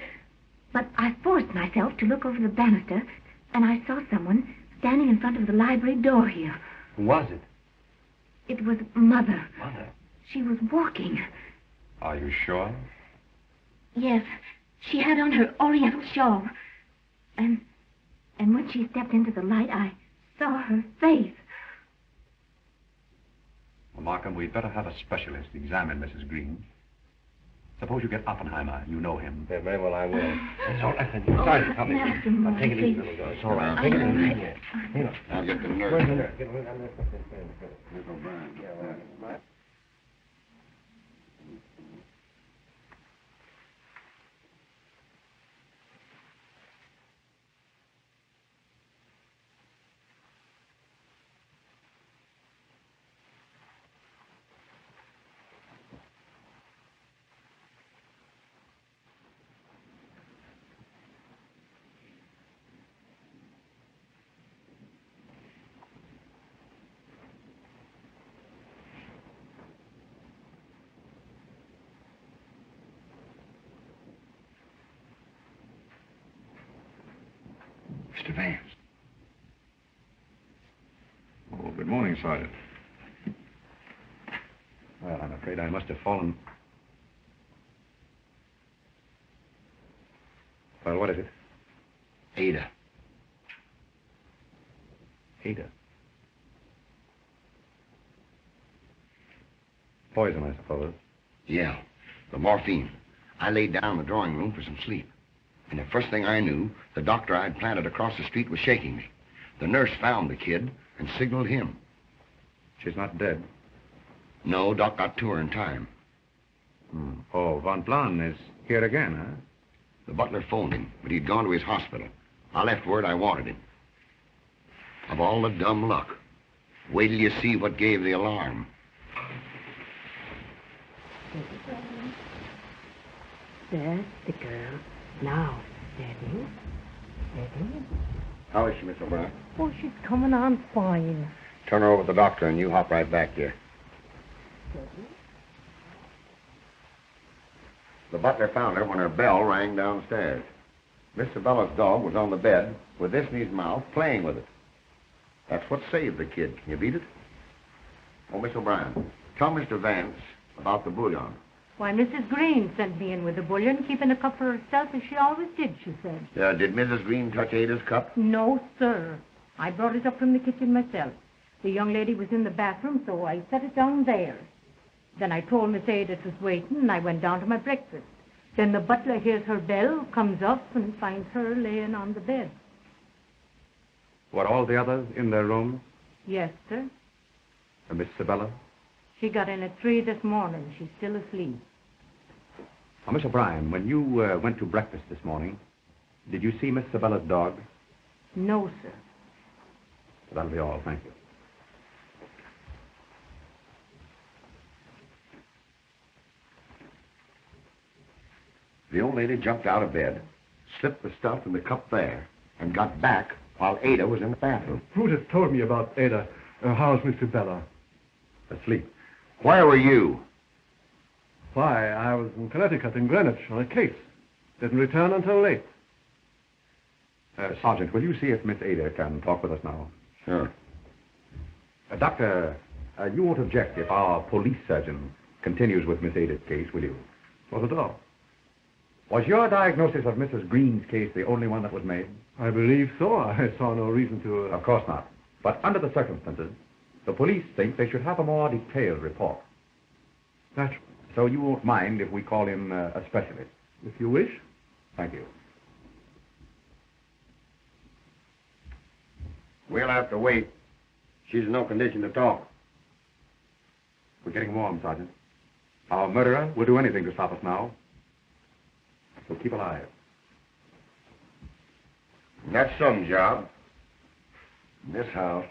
G: But I forced myself to look over the banister, and I saw someone standing in front of the library door here.
H: Who was it?
G: It was Mother.
H: Mother?
G: She was walking.
J: Are you sure?
G: Yes. She had on her oriental shawl. And when she stepped into the light, I saw her face.
J: Well, Markham, we'd better have a specialist examine Mrs. Greene. Suppose you get Oppenheimer. You know him.
H: Yeah, very well, I will. It's all right.
G: Oh,
H: Sergeant, help me.
G: Nelson,
H: Take it easy,
G: please.
H: little girl. It's all right. Take it easy. Here. Here.
I: I'll get the nurse.
H: Where's the nurse? Get her.
I: Miss O'Brien.
H: Yeah, well, right.
J: Mr. Vance. Oh, good morning, Sergeant. Well, I'm afraid I must have fallen. Well, what is it?
I: Ada.
J: Ada. Poison, I suppose.
I: Yeah, the morphine. I laid down in the drawing room for some sleep. And the first thing I knew, the doctor I'd planted across the street was shaking me. The nurse found the kid and signaled him.
J: She's not dead?
I: No, Doc got to her in time.
J: Oh, Von Blon is here again, huh?
I: The butler phoned him, but he'd gone to his hospital. I left word I wanted him. Of all the dumb luck. Wait till you see what gave the alarm.
E: There's the girl. Now, steady. Steady.
I: How is she, Miss O'Brien?
E: Oh, she's coming on fine.
I: Turn her over to the doctor and you hop right back here.
E: Steady.
I: The butler found her when her bell rang downstairs. Miss Sibella's dog was on the bed with this in his mouth, playing with it. That's what saved the kid. Can you beat it? Oh, Miss O'Brien, tell Mr. Vance about the bouillon.
E: Why, Mrs. Greene sent me in with the bouillon, keeping a cup for herself as she always did, she said.
I: Did Mrs. Greene touch Ada's cup?
E: No, sir. I brought it up from the kitchen myself. The young lady was in the bathroom, so I set it down there. Then I told Miss Ada it was waiting, and I went down to my breakfast. Then the butler hears her bell, comes up, and finds her laying on the bed.
J: Were all the others in their rooms?
E: Yes, sir.
J: Miss Sibella?
E: She got in at 3 this morning. She's still asleep.
J: Now, Miss O'Brien, when you went to breakfast this morning, did you see Miss Sibella's dog?
E: No, sir.
J: That'll be all. Thank you.
I: The old lady jumped out of bed, slipped the stuff in the cup there, and got back while Ada was in the bathroom.
L: Who'd have told me about Ada? How's Miss Sibella?
J: Asleep.
I: Where were you?
L: Why, I was in Connecticut, in Greenwich, on a case. Didn't return until late.
J: Sergeant, will you see if Miss Ada can talk with us now?
I: Sure.
J: Doctor, you won't object if our police surgeon continues with Miss Ada's case, will you?
L: Not at all.
J: Was your diagnosis of Mrs. Greene's case the only one that was made?
L: I believe so. I saw no reason to...
J: Of course not. But under the circumstances, the police think they should have a more detailed report.
L: Naturally.
J: So you won't mind if we call in a specialist?
L: If you wish.
J: Thank you.
I: We'll have to wait. She's in no condition to talk.
J: We're getting warm, Sergeant. Our murderer will do anything to stop us now. So keep alive.
I: That's some job. In this house.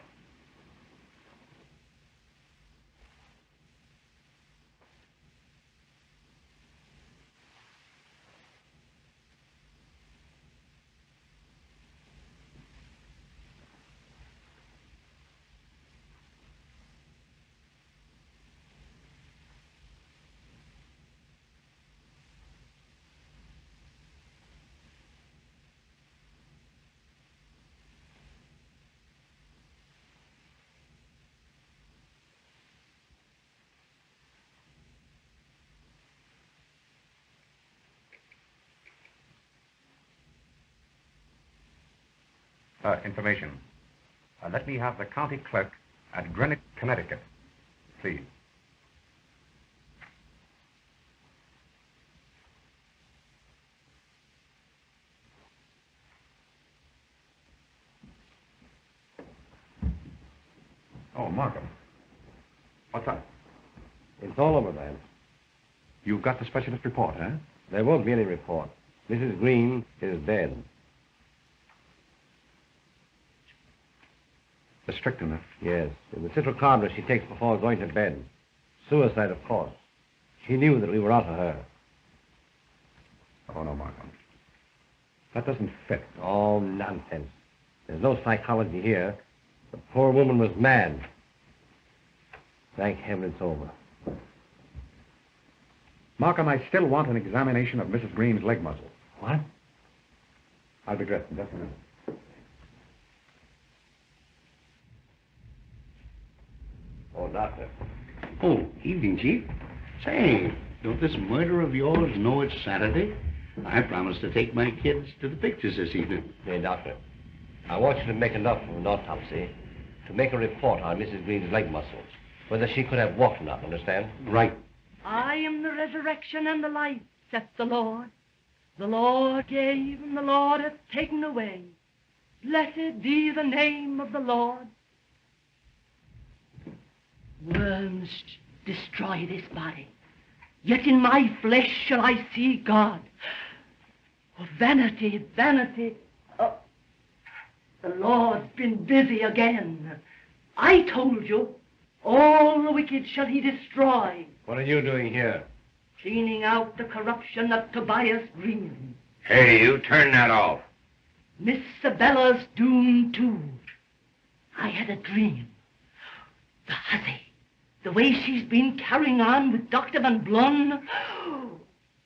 J: Information. Let me have the county clerk at Greenwich, Connecticut, please. Oh, Markham. What's up?
H: It's all over, man.
J: You've got the specialist report, huh?
H: There won't be any report. Mrs. Greene is dead.
J: The strychnine.
H: Yes, in the citral cartridge she takes before going to bed. Suicide, of course. She knew that we were after her.
J: Oh, no, Markham. That doesn't fit.
H: Oh, nonsense. There's no psychology here. The poor woman was mad. Thank heaven it's over.
J: Markham, I still want an examination of Mrs. Greene's leg muscle.
H: What?
J: I'll be dressed in just a minute.
H: Oh, Doctor.
O: Oh, evening, Chief. Say, don't this murderer of yours know it's Saturday? I promised to take my kids to the pictures this evening.
H: Hey, Doctor. I want you to make enough of an autopsy to make a report on Mrs. Greene's leg muscles. Whether she could have walked or not, understand?
O: Right.
C: I am the resurrection and the life, saith the Lord. The Lord gave and the Lord hath taken away. Blessed be the name of the Lord. Worms destroy this body, yet in my flesh shall I see God. Oh, vanity, vanity. Oh, the Lord's been busy again. I told you, all the wicked shall he destroy.
H: What are you doing here?
C: Cleaning out the corruption of Tobias Greene.
I: Hey, you, turn that off.
C: Miss Sibella's doomed too. I had a dream. The hussy, the way she's been carrying on with Dr. Van Blon,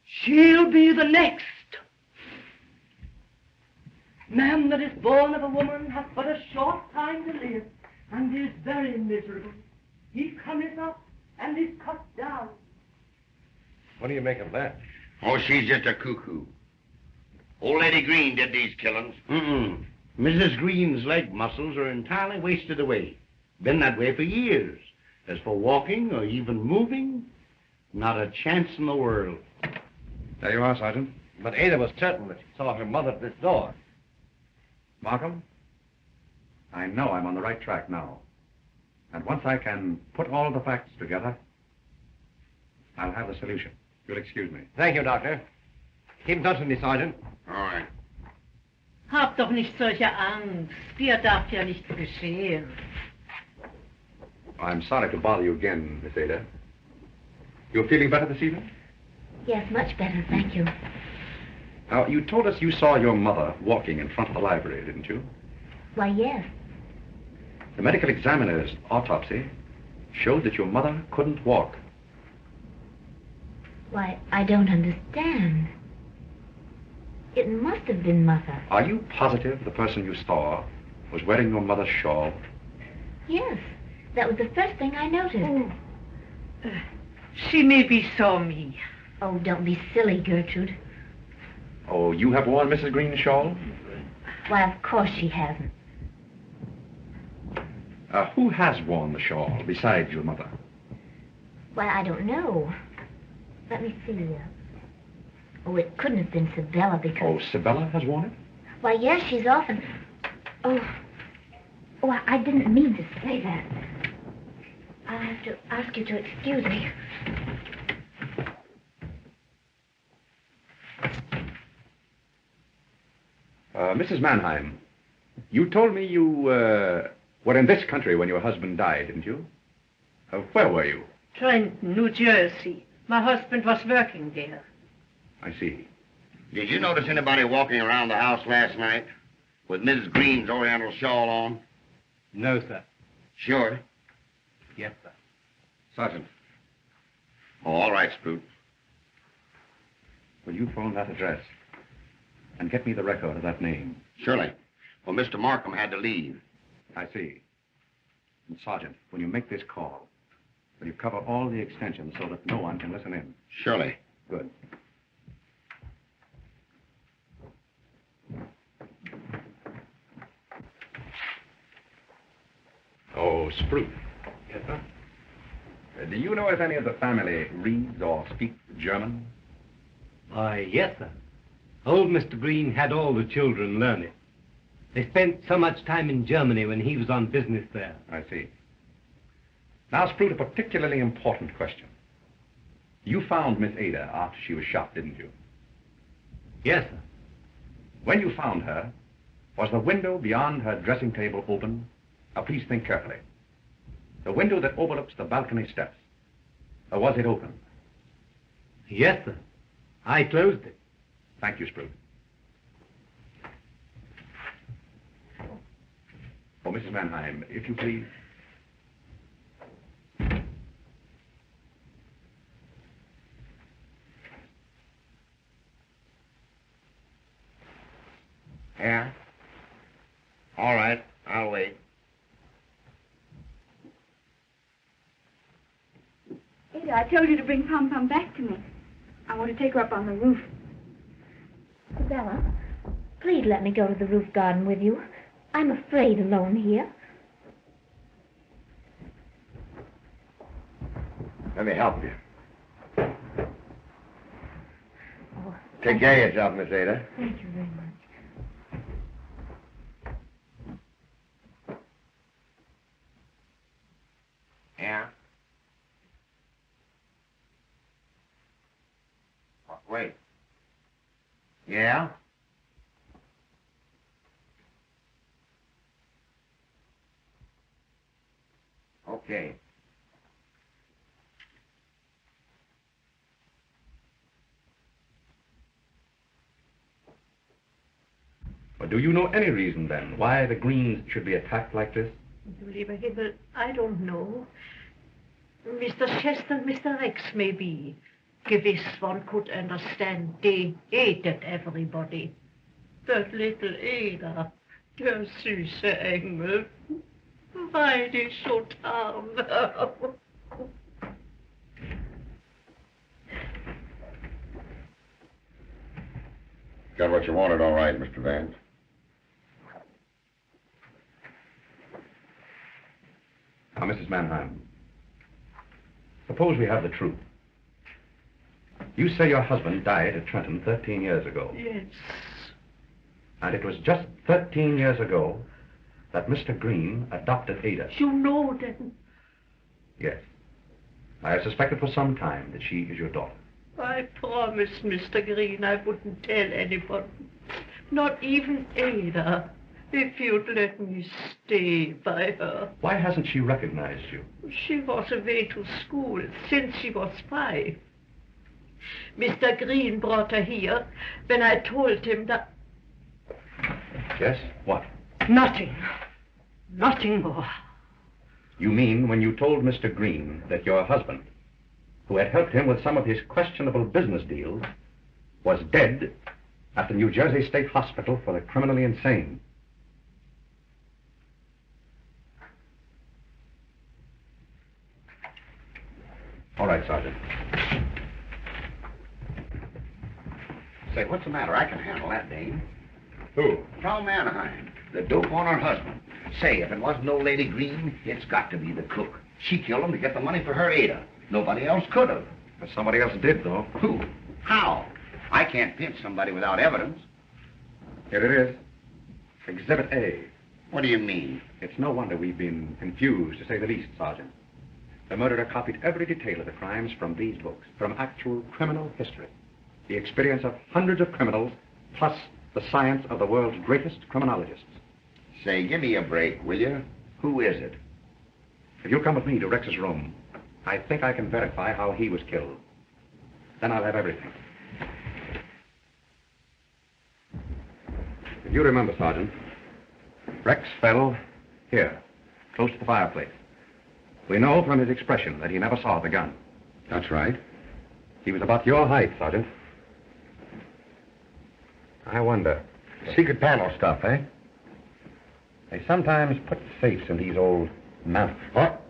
C: she'll be the next. Man that is born of a woman hath but a short time to live, and is very miserable. He cometh up and is cut down.
H: What do you make of that?
I: Oh, she's just a cuckoo. Old Lady Greene did these killings.
O: Mm-mm. Mrs. Greene's leg muscles are entirely wasted away. Been that way for years. As for walking or even moving, not a chance in the world.
J: There you are, Sergeant.
H: But Ada was certain that she saw her mother at this door.
J: Markham, I know I'm on the right track now. And once I can put all the facts together, I'll have the solution. You'll excuse me.
H: Thank you, Doctor. Keep in touch with me, Sergeant.
I: All right.
E: Hab doch nicht solche Angst. Dir darf ja nichts geschehen.
J: I'm sorry to bother you again, Miss Ada. You're feeling better this evening?
G: Yes, much better, thank you.
J: Now, you told us you saw your mother walking in front of the library, didn't you?
G: Why, yes.
J: The medical examiner's autopsy showed that your mother couldn't walk.
G: Why, I don't understand. It must have been Mother.
J: Are you positive the person you saw was wearing your mother's shawl?
G: Yes, that was the first thing I noticed.
E: She maybe saw me.
G: Oh, don't be silly, Gertrude.
J: Oh, you have worn Mrs. Greene's shawl?
G: Why, of course she hasn't.
J: Who has worn the shawl besides your mother?
G: Why, I don't know. Let me see. Oh, it couldn't have been Sibella because...
J: Oh, Sibella has worn it?
G: Why, yes, she's often... Oh, I didn't mean to say that. I'll have to ask you to excuse me.
J: Mrs. Mannheim, you told me you were in this country when your husband died, didn't you? Where were you?
E: Trenton, New Jersey. My husband was working there.
J: I see.
I: Did you notice anybody walking around the house last night with Mrs. Greene's oriental shawl on?
B: No, sir.
I: Sure.
B: Yes, sir.
J: Sergeant.
I: Oh, all right, Sprout.
J: Will you phone that address and get me the record of that name?
I: Surely. Well, Mr. Markham had to leave.
J: I see. And Sergeant, when you make this call, will you cover all the extensions so that no one can listen in?
I: Surely.
J: Good. Oh, Sprout.
B: Yes, sir.
J: Do you know if any of the family reads or speaks German?
B: Why, yes, sir. Old Mr. Greene had all the children learn it. They spent so much time in Germany when he was on business there.
J: I see. Now, Sprout, a particularly important question. You found Miss Ada after she was shot, didn't you?
B: Yes, sir.
J: When you found her, was the window beyond her dressing table open? Now, please think carefully. The window that overlooks the balcony steps. Or was it open?
B: Yes, sir. I closed it.
J: Thank you, Sprout. Oh, Mrs. Mannheim, if you please.
I: Yeah? All right, I'll wait.
K: Ada, I told you to bring Pom Pom back to me. I want to take her up on the roof.
G: Sibella, please let me go to the roof garden with you. I'm afraid alone here.
I: Let me help you. Take care of yourself, Miss Ada.
G: Thank you very much.
I: Yeah? Wait. Yeah? Okay.
J: But do you know any reason, then, why the Greenes should be attacked like this?
C: Du lieber Himmel, I don't know. Mr. Chester, Mr. Rex, maybe. Gewiss, one could understand they hated everybody. But little Ada, der süße Engel, why they so arm?
I: Got what you wanted, all right, Mr. Vance.
J: Now, Mrs. Mannheim, suppose we have the truth. You say your husband died at Trenton 13 years ago.
C: Yes.
J: And it was just 13 years ago that Mr. Greene adopted Ada.
C: You know then.
J: Yes. I have suspected for some time that she is your daughter.
C: I promised Mr. Greene I wouldn't tell anyone. Not even Ada. If you'd let me stay by her.
J: Why hasn't she recognized you?
C: She was away to school since she was 5. Mr. Greene brought her here when I told him that...
J: Yes? What?
C: Nothing. Nothing more.
J: You mean when you told Mr. Greene that your husband, who had helped him with some of his questionable business deals, was dead at the New Jersey State Hospital for the criminally insane? All right, Sergeant.
I: Say, what's the matter? I can handle that, Dane.
J: Who?
I: Frau Mannheim, the dope on her husband. Say, if it wasn't old Lady Greene, it's got to be the cook. She killed him to get the money for her Ada. Nobody else could have.
J: But somebody else did, though.
I: Who? How? I can't pinch somebody without evidence.
J: Here it is. Exhibit A.
I: What do you mean?
J: It's no wonder we've been confused, to say the least, Sergeant. The murderer copied every detail of the crimes from these books, from actual criminal history. The experience of hundreds of criminals, plus the science of the world's greatest criminologists.
I: Say, give me a break, will you? Who is it?
J: If you'll come with me to Rex's room, I think I can verify how he was killed. Then I'll have everything. If you remember, Sergeant, Rex fell here, close to the fireplace. We know from his expression that he never saw the gun.
I: That's right.
J: He was about your height, Sergeant. I wonder.
I: Secret panel stuff, eh?
J: They sometimes put safes in these old mounts.
I: What?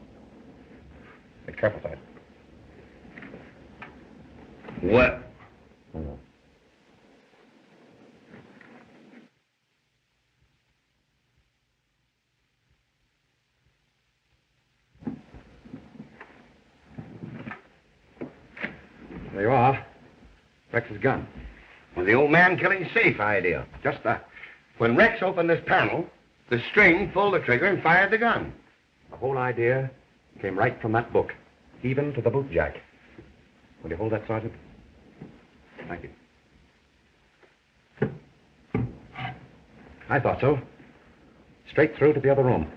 J: Be careful, Sergeant.
I: What?
J: Oh. There you are. Rex's gun.
I: Well, the old man killing safe idea. Just that. When Rex opened this panel, the string pulled the trigger and fired the gun.
J: The whole idea came right from that book, even to the boot jack. Will you hold that, Sergeant? Thank you. I thought so. Straight through to the other room.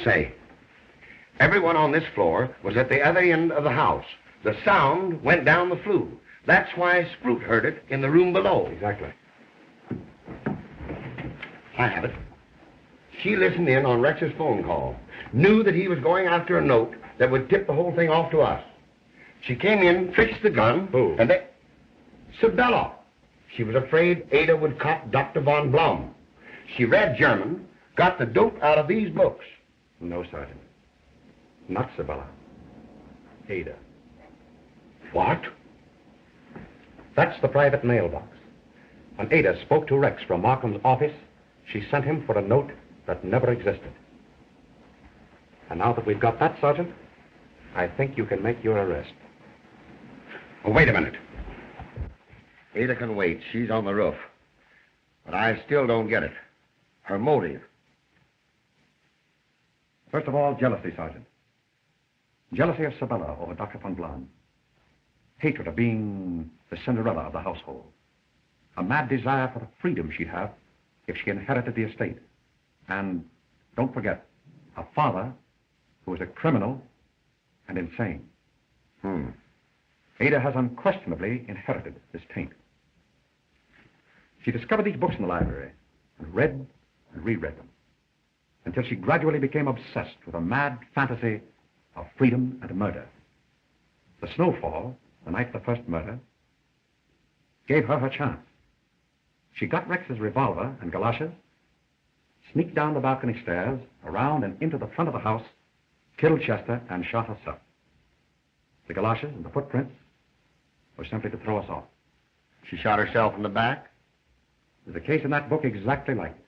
I: Say, everyone on this floor was at the other end of the house. The sound went down the flue. That's why Scroot heard it in the room below.
J: Exactly.
I: I have it. She listened in on Rex's phone call. Knew that he was going after a note that would tip the whole thing off to us. She came in, fixed the gun.
J: Who?
I: And then... Sibella. She was afraid Ada would cop Dr. von Blon. She read German, got the dope out of these books.
J: No, Sergeant. Not Sibella. Ada. What? That's the private mailbox. When Ada spoke to Rex from Markham's office, she sent him for a note that never existed. And now that we've got that, Sergeant, I think you can make your arrest.
I: Oh, wait a minute. Ada can wait. She's on the roof. But I still don't get it. Her motive.
J: First of all, jealousy, Sergeant. Jealousy of Sibella over Dr. von Blon. Hatred of being the Cinderella of the household. A mad desire for the freedom she'd have if she inherited the estate. And don't forget, a father who is a criminal and insane. Ada has unquestionably inherited this taint. She discovered these books in the library and read and reread them until she gradually became obsessed with a mad fantasy of freedom and murder. The snowfall, the night of the first murder, gave her her chance. She got Rex's revolver and galoshes, sneaked down the balcony stairs, around and into the front of the house, killed Chester, and shot herself. The galoshes and the footprints were simply to throw us off.
I: She shot herself in the back?
J: There's a case in that book exactly like it.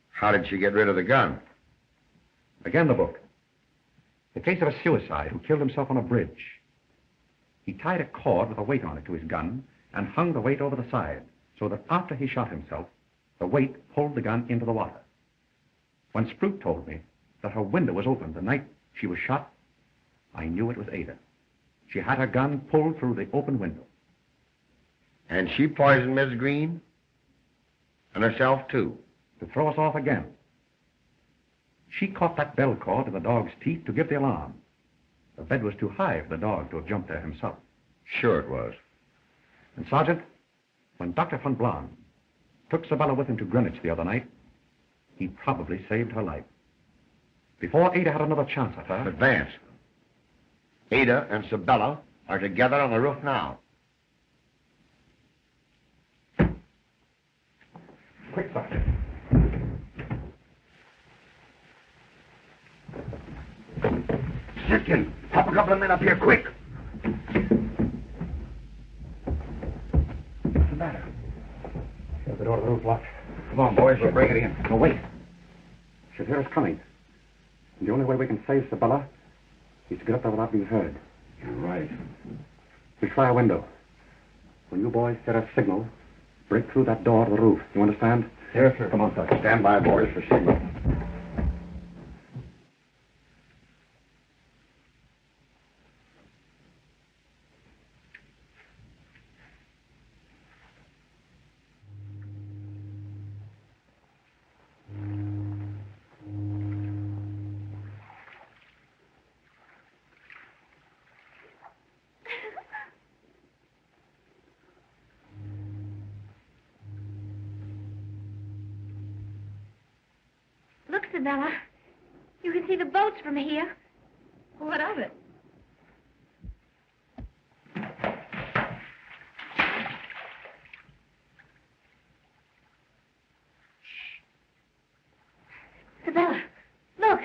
I: How did she get rid of the gun?
J: Again, the book. The case of a suicide who killed himself on a bridge. He tied a cord with a weight on it to his gun and hung the weight over the side so that after he shot himself, the weight pulled the gun into the water. When Sprute told me that her window was open the night she was shot, I knew it was Ada. She had her gun pulled through the open window.
I: And she poisoned Miss Greene? And herself, too?
J: To throw us off again. She caught that bell cord in the dog's teeth to give the alarm. The bed was too high for the dog to have jumped there himself.
I: Sure it was.
J: And, Sergeant, when Dr. von Blon took Sibella with him to Greenwich the other night, he probably saved her life. Before Ada had another chance at her...
I: But Vance, Ada and Sibella are together on the roof now.
J: Quick, Sergeant.
I: Simpkin, pop a couple of men up here, quick.
J: What's the matter? There's the door to the roof locked.
I: Come on, boys, we'll break it in.
J: No, wait. She'll hear us coming. And the only way we can save Sibella is to get up there without being heard.
I: You're right.
J: We'll try a window. When you boys get a signal, break through that door to the roof. You understand?
I: Yes, sir.
J: Come on, Sergeant.
I: Stand by, boys, for signal.
G: Look, Sibella. You can see the boats from here.
C: What of it?
G: Sibella, look.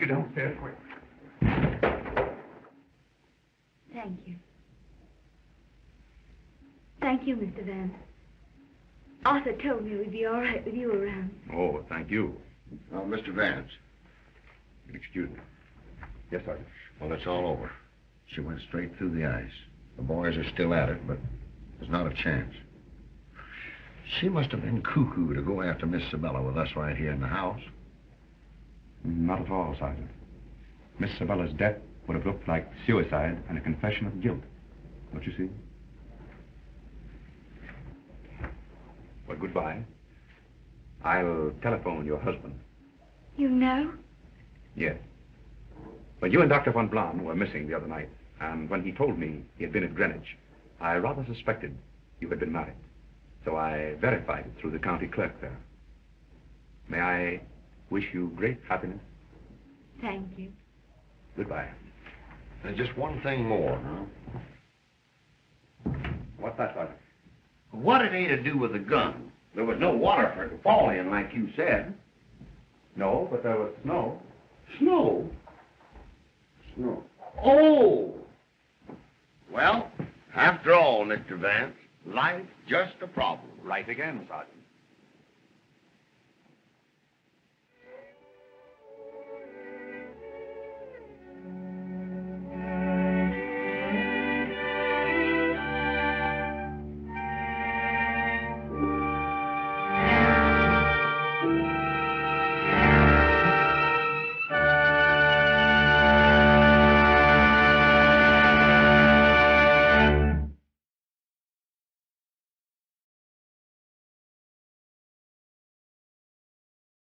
J: you downstairs quick.
K: Thank you. Thank you, Mr. Vance. Arthur told me we'd be all right with you around.
J: Oh, thank you.
I: Now, Mr. Vance.
J: Excuse me. Yes, Sergeant.
I: Well, it's all over. She went straight through the ice. The boys are still at it, but there's not a chance. She must have been cuckoo to go after Miss Sibella with us right here in the house.
J: Not at all, Sergeant. Miss Sibella's death would have looked like suicide and a confession of guilt. Don't you see? Well, goodbye. I'll telephone your husband.
K: You know?
J: Yes. Well, you and Dr. von Blon were missing the other night, and when he told me he had been at Greenwich, I rather suspected you had been married. So I verified it through the county clerk there. May I wish you great happiness?
K: Thank you.
J: Goodbye.
I: And just one thing more, huh?
J: What's that, Sergeant?
O: What did Ada do with the gun? There was no water for it to fall in, like you said.
J: No, but there was snow.
O: Snow?
I: Snow.
O: Oh!
I: Well, after all, Mr. Vance, life's just a problem.
J: Right again, Sergeant.